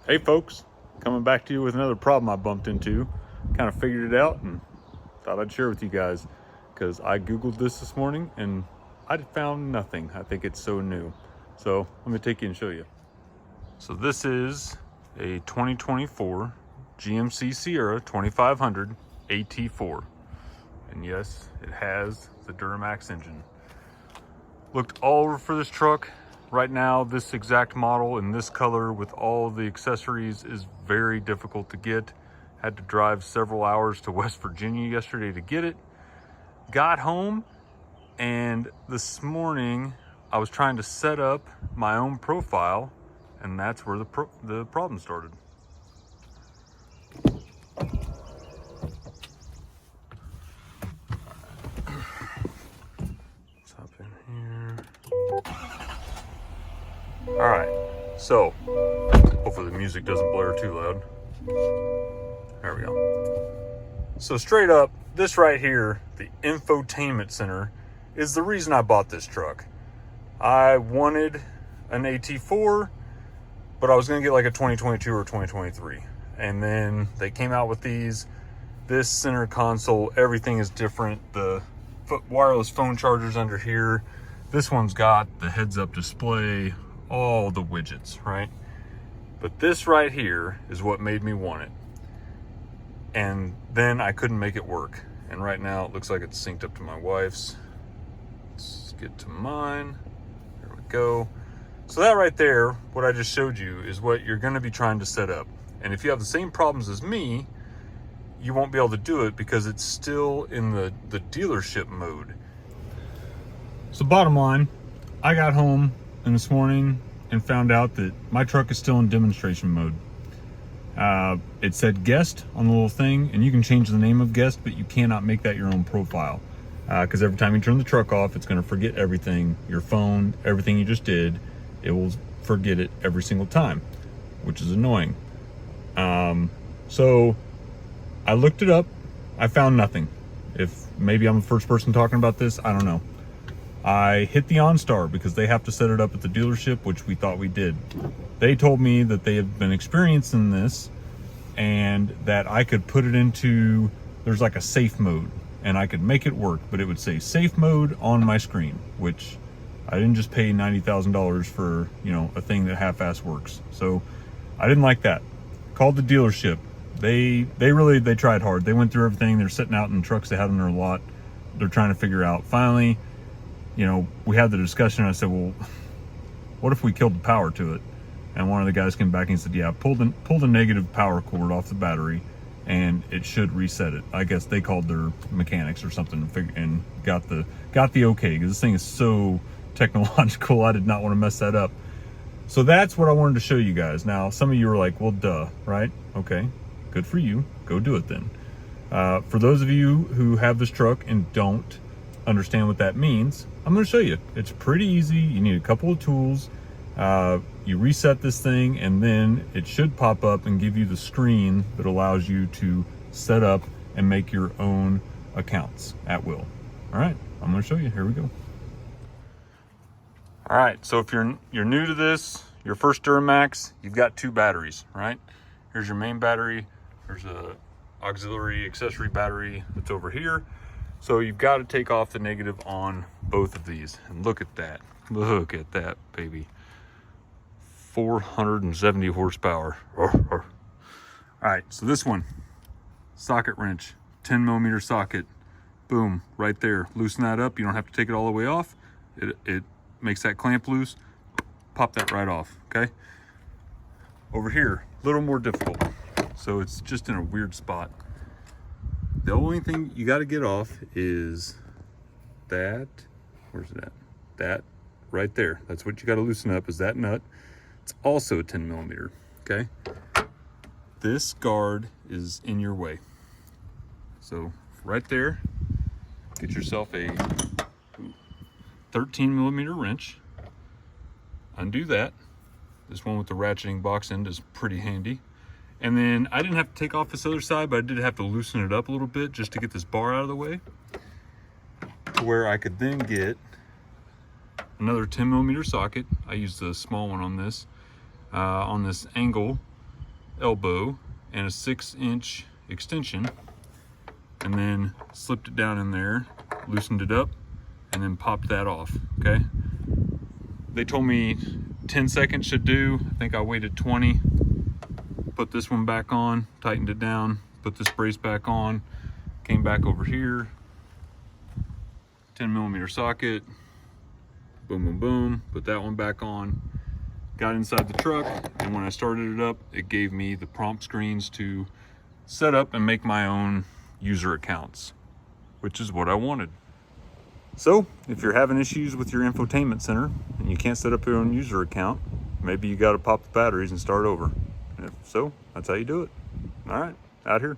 Hey folks, coming back to you with another problem I bumped into. Kind of figured it out and thought I'd share with you guys because I Googled this morning and I found nothing. I think it's so new. So let me take you and show you. So this is a 2024 GMC Sierra 2500 AT4. And yes, it has the Duramax engine. Looked all over for this truck. Right now, this exact model in this color with all the accessories is very difficult to get. Had to drive several hours to West Virginia yesterday to get it. Got home, and this morning I was trying to set up my own profile, and that's where the problem started. Let's hop in here. All right, so hopefully the music doesn't blare too loud. There we go. So straight up, this right here, the infotainment center, is the reason I bought this truck. I wanted an AT4, but I was gonna get like a 2022 or 2023. And then they came out with these. This center console, everything is different. The wireless phone charger's under here. This one's got the heads-up display, all the widgets, right? But this right here is what made me want it. And then I couldn't make it work. And right now it looks like it's synced up to my wife's. Let's get to mine. There we go. So that right there, what I just showed you, is what you're gonna be trying to set up. And if you have the same problems as me, you won't be able to do it because it's still in the dealership mode. So bottom line, I got home this morning and found out that my truck is still in demonstration mode. It said guest on the little thing, and you can change the name of guest, but you cannot make that your own profile. Because every time you turn the truck off, it's gonna forget everything, your phone, everything you just did, it will forget it every single time, which is annoying. So I looked it up, I found nothing. If maybe I'm the first person talking about this, I don't know. I hit the OnStar because they have to set it up at the dealership, which we thought we did. They told me that they have been experiencing this and that I could put it into, there's like a safe mode, and I could make it work, but it would say safe mode on my screen, which I didn't just pay $90,000 for, a thing that half-ass works. So I didn't like that. Called the dealership. They tried hard. They went through everything. They're sitting out in the trucks they had on their lot. They're trying to figure out. Finally, we had the discussion, and I said, well, what if we killed the power to it? And one of the guys came back and said, yeah, pull the negative power cord off the battery and it should reset it. I guess they called their mechanics or something and got the okay, because this thing is so technological. I did not want to mess that up. So that's what I wanted to show you guys. Now, some of you are like, well, duh, right? Okay, good for you. Go do it then. For those of you who have this truck and don't understand what that means, I'm going to show you. It's pretty easy. You need a couple of tools. You reset this thing, and then it should pop up and give you the screen that allows you to set up and make your own accounts at will. All right, I'm going to show you. Here we go. All right, so if you're new to this, your first Duramax, you've got two batteries, right? Here's your main battery. There's a auxiliary accessory battery that's over here. So you've got to take off the negative on both of these. And look at that. Look at that, baby. 470 horsepower. All right, so this one, socket wrench, 10 millimeter socket. Boom, right there. Loosen that up. You don't have to take it all the way off. It makes that clamp loose. Pop that right off, okay? Over here, a little more difficult. So it's just in a weird spot. The only thing you got to get off is that, where's it at? That right there. That's what you got to loosen up, is that nut. It's also a 10 millimeter, okay? This guard is in your way. So right there, get yourself a 13 millimeter wrench. Undo that. This one with the ratcheting box end is pretty handy. And then I didn't have to take off this other side, but I did have to loosen it up a little bit just to get this bar out of the way, to where I could then get another 10 millimeter socket. I used the small one on this angle elbow and a 6-inch extension, and then slipped it down in there, loosened it up, and then popped that off, okay? They told me 10 seconds should do. I think I waited 20. Put this one back on, tightened it down, put this brace back on, came back over here, 10mm socket, boom, boom, boom, put that one back on, got inside the truck, and when I started it up, it gave me the prompt screens to set up and make my own user accounts, which is what I wanted. So if you're having issues with your infotainment center and you can't set up your own user account, maybe you got to pop the batteries and start over. And if so, that's how you do it. All right, out here.